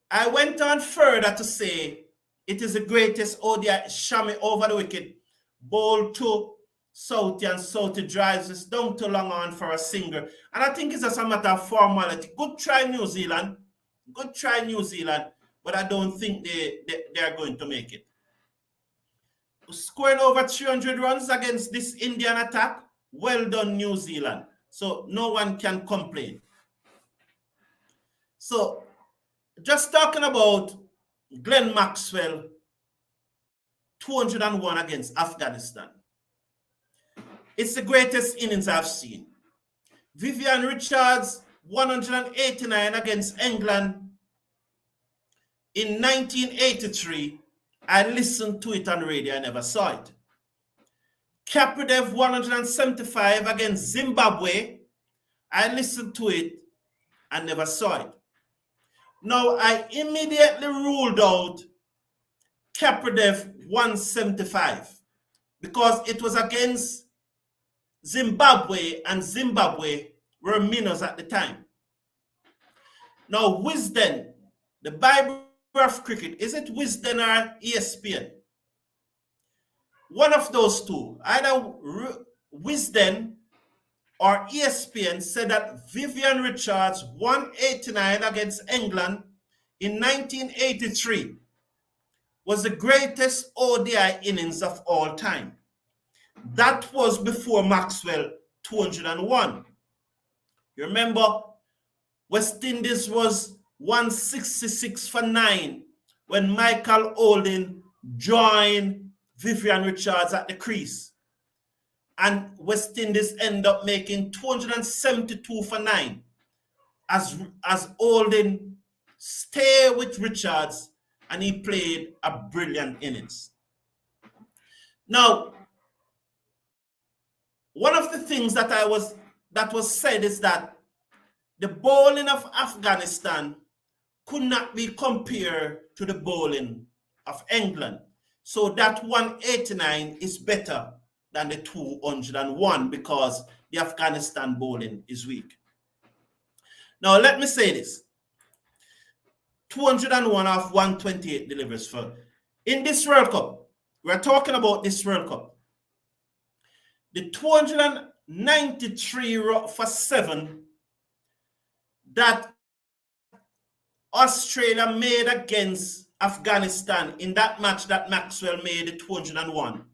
I went on further to say it is the greatest ODI. Shami over the wicket, ball to Southey, and Southey drives this down to long on for a single. And I think it's just a matter of formality. Good try, New Zealand. But I don't think they're going to make it. Scoring over 300 runs against this Indian attack. Well done, New Zealand. So no one can complain. So, just talking about Glenn Maxwell, 201 against Afghanistan. It's the greatest innings I've seen. Vivian Richards, 189 against England in 1983. I listened to it on radio, I never saw it. Kapradev, 175 against Zimbabwe. I listened to it and never saw it. Now, I immediately ruled out Kapradev 175 because it was against Zimbabwe, and Zimbabwe were minnows at the time. Now, Wisden, the Bible of cricket, is it Wisden or ESPN? One of those two, either Wisden or ESPN, said that Vivian Richards 189 against England in 1983 was the greatest ODI innings of all time. That was before Maxwell 201. You remember, West Indies was 166 for 9 when Michael Olding joined Vivian Richards at the crease. And West Indies end up making 272 for 9 as Olding stay with Richards, and he played a brilliant innings. Now, one of the things that was said is that the bowling of Afghanistan could not be compared to the bowling of England. So that 189 is better than the 201 because the Afghanistan bowling is weak. Now, let me say this. 201 of 128 deliveries for. In this World Cup, we're talking about this World Cup. The 293 for 7 that Australia made against Afghanistan in that match that Maxwell made, the 201,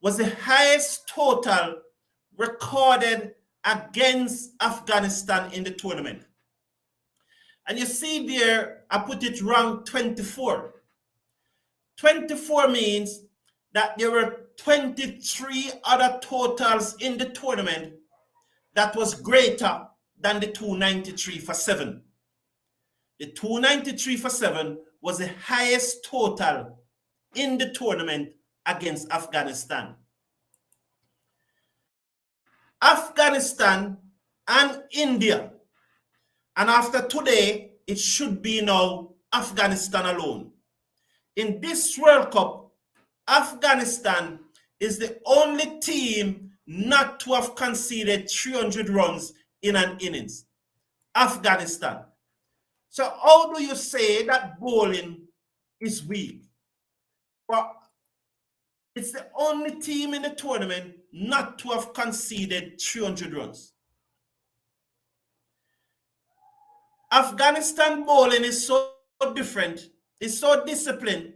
was the highest total recorded against Afghanistan in the tournament. And you see there, I put it rank 24. 24 means that there were 23 other totals in the tournament that was greater than the 293 for 7. The 293 for 7 was the highest total in the tournament against Afghanistan. Afghanistan and India, and after today, it should be now Afghanistan alone. In this World Cup, Afghanistan is the only team not to have conceded 300 runs in an innings. Afghanistan. So how do you say that bowling is weak? Well, it's the only team in the tournament not to have conceded 300 runs. Afghanistan bowling is so different, it's so disciplined,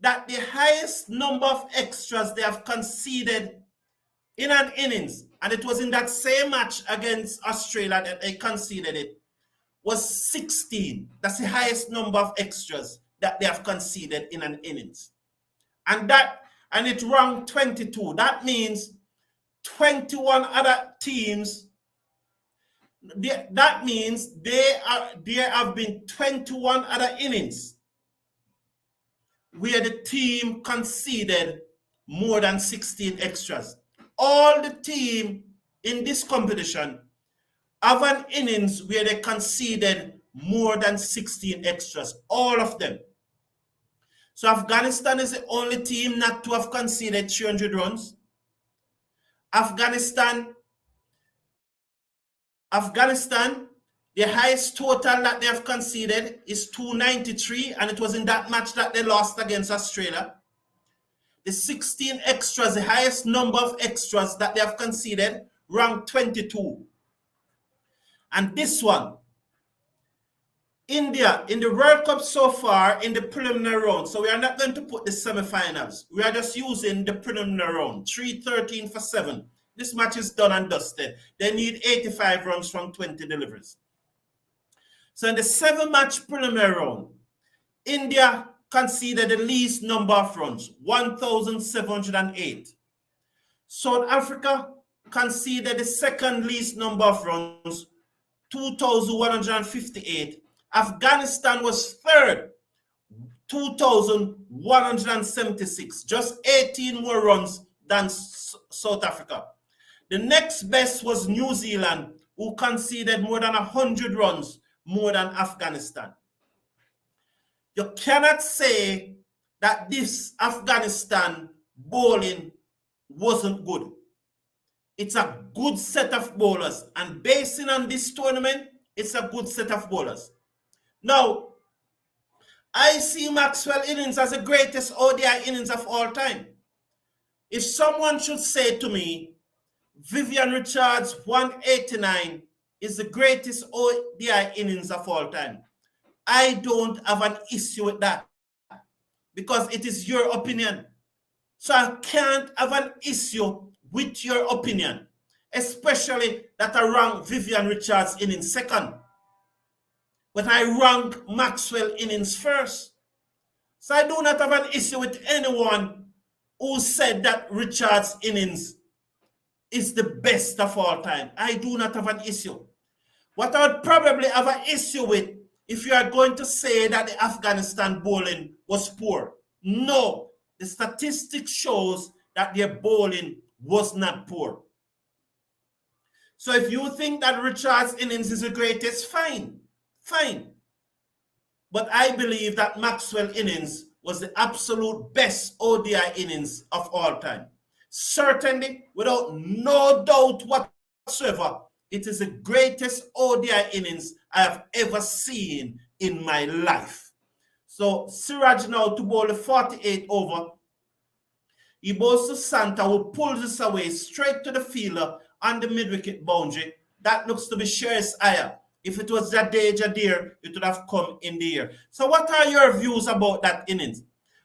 that the highest number of extras they have conceded in an innings, and it was in that same match against Australia that they conceded it, was 16. That's the highest number of extras that they have conceded in an innings. And it ranked 22. That means 21 other teams. That means there have been 21 other innings where the team conceded more than 16 extras. All the team in this competition have an innings where they conceded more than 16 extras. All of them. So Afghanistan is the only team not to have conceded 300 runs. Afghanistan, the highest total that they have conceded is 293, and it was in that match that they lost against Australia. The 16 extras, the highest number of extras that they have conceded, ranked 22. And this one, India, in the World Cup so far, in the preliminary round, so we are not going to put the semifinals. We are just using the preliminary round, 313 for 7. This match is done and dusted. They need 85 runs from 20 deliveries. So in the 7-match preliminary round, India conceded the least number of runs, 1,708. South Africa conceded the second least number of runs, 2,158. Afghanistan was third, 2,176. Just 18 more runs than South Africa. The next best was New Zealand, who conceded more than 100 runs more than Afghanistan. You cannot say that this Afghanistan bowling wasn't good. It's a good set of bowlers, and basing on this tournament, it's a good set of bowlers. Now, I see Maxwell innings as the greatest ODI innings of all time. If someone should say to me, Vivian Richards' 189 is the greatest ODI innings of all time, I don't have an issue with that because it is your opinion. So I can't have an issue with your opinion, especially that I rank Vivian Richards innings second, but I rank Maxwell innings first. So I do not have an issue with anyone who said that Richards innings is the best of all time. I do not have an issue. What I would probably have an issue with if you are going to say that the Afghanistan bowling was poor. No, the statistics shows that their bowling was not poor. So if you think that Richards' innings is the greatest, fine. But I believe that Maxwell innings was the absolute best ODI innings of all time. Certainly, without no doubt whatsoever, it is the greatest ODI innings I have ever seen in my life. So Siraj now to bowl the 48 over. He bowls to Santa, who pulls this away straight to the fielder on the mid-wicket boundary. That looks to be Sherris Iyer. If it was Jadeja, it would have come in the air. So what are your views about that innings?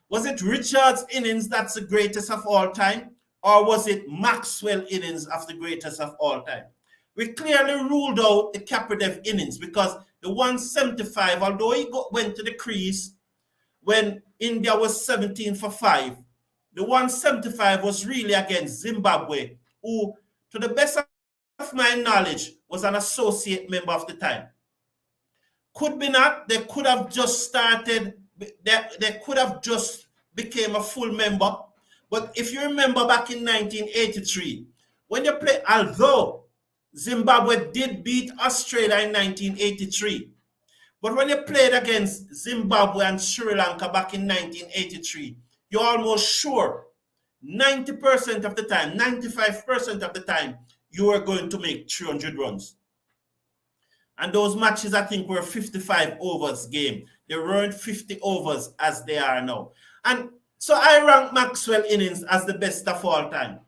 Was it Richard's innings that's the greatest of all time? Or was it Maxwell innings of the greatest of all time? We clearly ruled out the Kapadev innings because the 175, although he went to the crease when India was 17 for 5, the 175 was really against Zimbabwe, who, to the best of my knowledge, was an associate member of the time. Could be not. They could have just started. They could have just became a full member. But if you remember back in 1983, when you play, although Zimbabwe did beat Australia in 1983, but when you played against Zimbabwe and Sri Lanka back in 1983, you're almost sure 90% of the time, 95% of the time, you are going to make 300 runs. And those matches, I think, were 55 overs game. They weren't 50 overs as they are now. And so I rank Maxwell innings as the best of all time.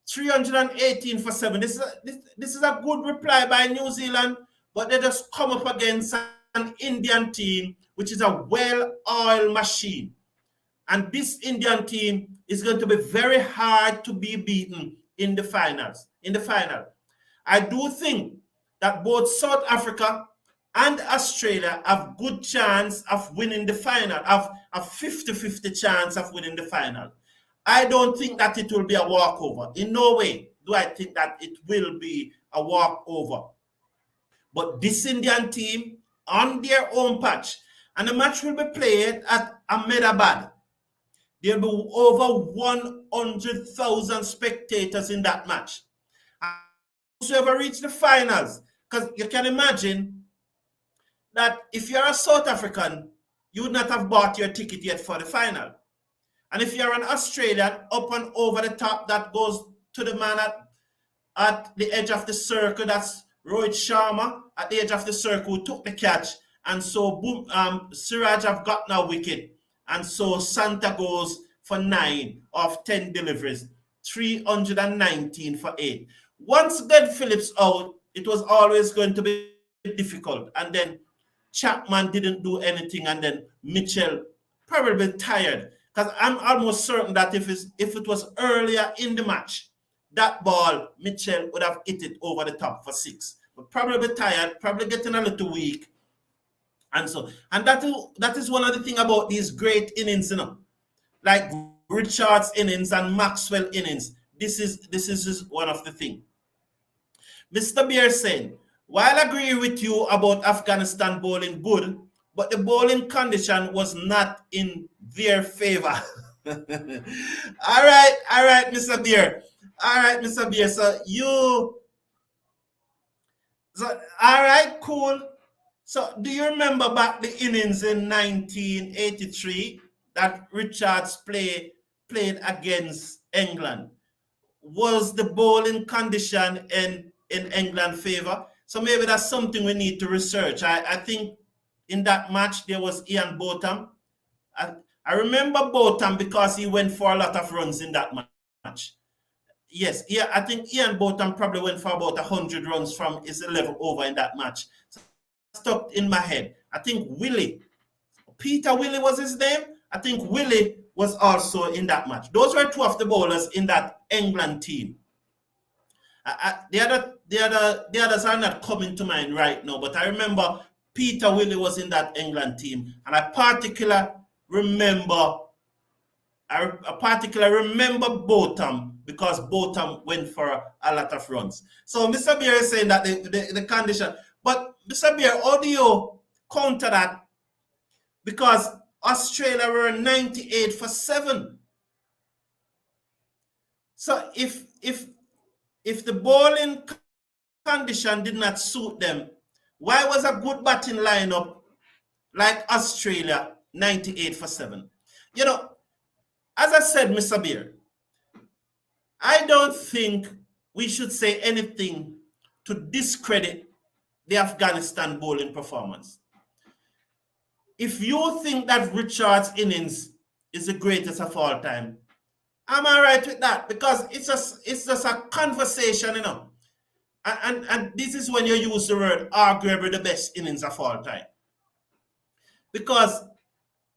318 for 7. This is a good reply by New Zealand, but they just come up against an Indian team, which is a well-oiled machine. And this Indian team is going to be very hard to be beaten in the finals. In the final, I do think that both South Africa and Australia have good chance of winning the final, have a 50-50 chance of winning the final. I don't think that it will be a walkover. In no way do I think that it will be a walkover. But this Indian team on their own patch, and the match will be played at Ahmedabad. There will be over 100,000 spectators in that match. And whoever reach the finals, because you can imagine that if you're a South African, you would not have bought your ticket yet for the final. And if you're an Australian, up and over the top, that goes to the man at the edge of the circle. That's Rohit Sharma at the edge of the circle who took the catch. And so boom, Siraj have gotten a wicket. And so Santa goes for 9 of 10 deliveries, 319 for 8. Once Glenn Phillips out, it was always going to be difficult. And then Chapman didn't do anything. And then Mitchell probably tired. Because I'm almost certain that if it was earlier in the match, that ball, Mitchell would have hit it over the top for 6. But probably tired, probably getting a little weak. And that is one of the things about these great innings, like Richard's innings and Maxwell innings. This is one of the things. Mr. Beer saying, while I agree with you about Afghanistan bowling good, but the bowling condition was not in their favor. All right, Mr. Beer. So all right, cool. So do you remember back the innings in 1983 that Richards played against England? Was the bowling condition in England favor? So maybe that's something we need to research. I think in that match there was Ian Botham. I remember Botham because he went for a lot of runs in that match. Yes, yeah, I think Ian Botham probably went for about 100 runs from his 11 over in that match. So stuck in my head. I think Peter Willie was his name. I think Willie was also in that match. Those were two of the bowlers in that England team. The others are not coming to mind right now, but I remember Peter Willie was in that England team, and I particularly remember Botham because Botham went for a lot of runs. So Mr. Beer is saying that the condition, but Mr. Beer, how do you counter that? Because Australia were 98 for 7. So if the bowling condition did not suit them, why was a good batting lineup like Australia 98 for 7? As I said, Mr. Beer, I don't think we should say anything to discredit the Afghanistan bowling performance. If you think that Richard's innings is the greatest of all time, I'm all right with that, because it's just a conversation, you know. And this is when you use the word arguably the best innings of all time. Because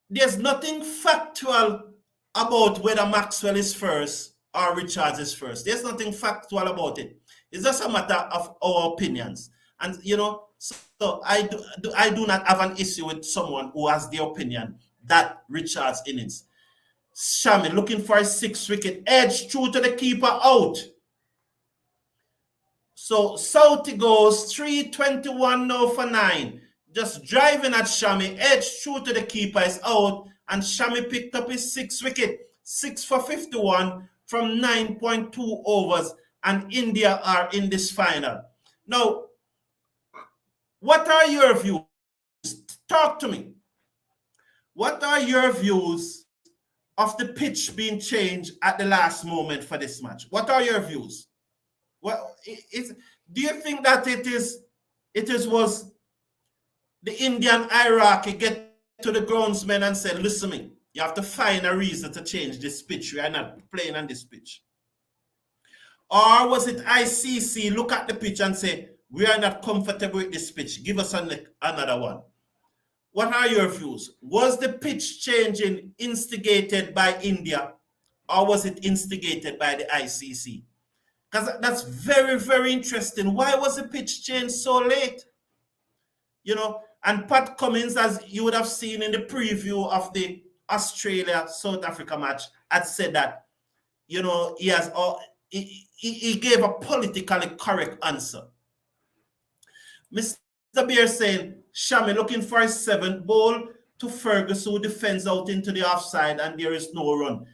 there's nothing factual about whether Maxwell is first or Richards is first. There's nothing factual about it. It's just a matter of our opinions. And, you know, so I do not have an issue with someone who has the opinion that Richards innings. Shami looking for a 6 wicket, edge through to the keeper, out. So Southey goes 321 now for 9. Just driving at Shami, edge through to the keeper, is out, and Shami picked up his 6 wicket, 6 for 51 from 9.2 overs, and India are in this final. Now, what are your views? Talk to me. What are your views of the pitch being changed at the last moment for this match? What are your views? Well, do you think that it was the Indian hierarchy get to the groundsman and said, listen me, you have to find a reason to change this pitch. We are not playing on this pitch. Or was it ICC look at the pitch and say, we are not comfortable with this pitch, give us another one? What are your views? Was the pitch changing instigated by India, or was it instigated by the ICC? Because that's very, very interesting. Why was the pitch changed so late? You know, and Pat Cummins, as you would have seen in the preview of the Australia-South Africa match, had said that, you know, he gave a politically correct answer. Mr. Beer saying, Shami looking for a 7th ball to Fergus, who defends out into the offside, and there is no run.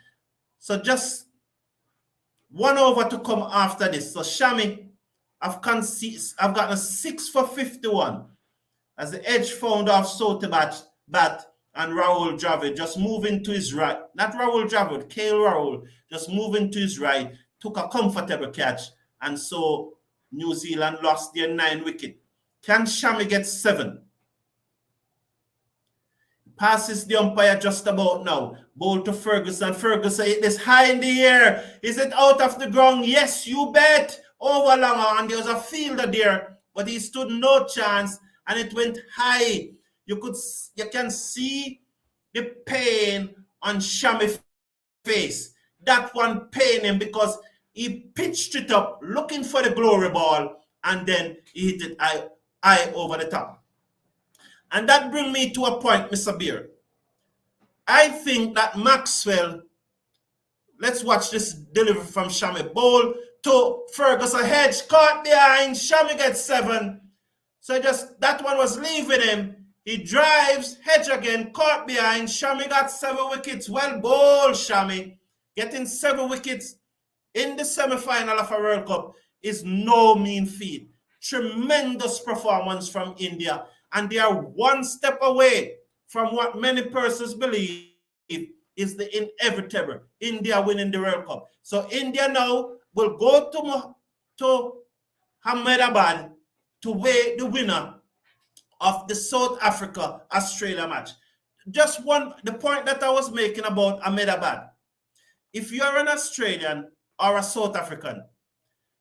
So just 1 over to come after this. So Shami, I've gotten a 6 for 51 as the edge found off Sote bat and Rahul Dravid just moving to his right. Not Rahul Dravid, KL Rahul just moving to his right, took a comfortable catch, and so New Zealand lost their 9 wicket. Can Shami get 7? Passes the umpire just about now. Ball to Ferguson. Ferguson hit this high in the air. Is it out of the ground? Yes, you bet. Over longer, and there was a fielder there, but he stood no chance, and it went high. You can see the pain on Shami's face. That one pained him because he pitched it up looking for the glory ball, and then he hit it high over the top. And that brings me to a point, Mr. Beer. I think that Maxwell, let's watch this delivery from Shami. Ball to Ferguson, hedge, caught behind, Shami gets 7. So just that one was leaving him. He drives, hedge again, caught behind, Shami got 7 wickets. Well bowled, Shami. Getting 7 wickets in the semi-final of a World Cup is no mean feat. Tremendous performance from India. And they are one step away from what many persons believe is the inevitable India winning the World Cup. So India now will go to Ahmedabad to weigh the winner of the South Africa-Australia match. Just the point that I was making about Ahmedabad. If you're an Australian or a South African,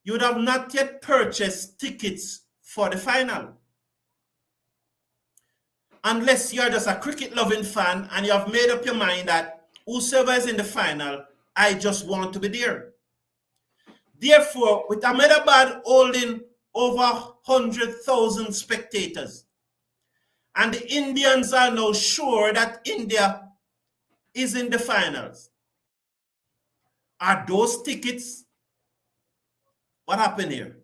you would have not yet purchased tickets for the final. Unless you're just a cricket-loving fan and you have made up your mind that whosoever is in the final, I just want to be there. Therefore, with Ahmedabad holding over 100,000 spectators, and the Indians are now sure that India is in the finals, are those tickets? What happened here?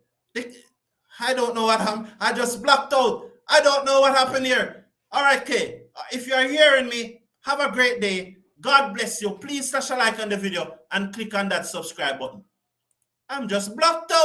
I don't know what happened. I just blocked out. I don't know what happened here. All right, Kay. If you're hearing me, have a great day. God bless you. Please slash a like on the video and click on that subscribe button. I'm just blocked out.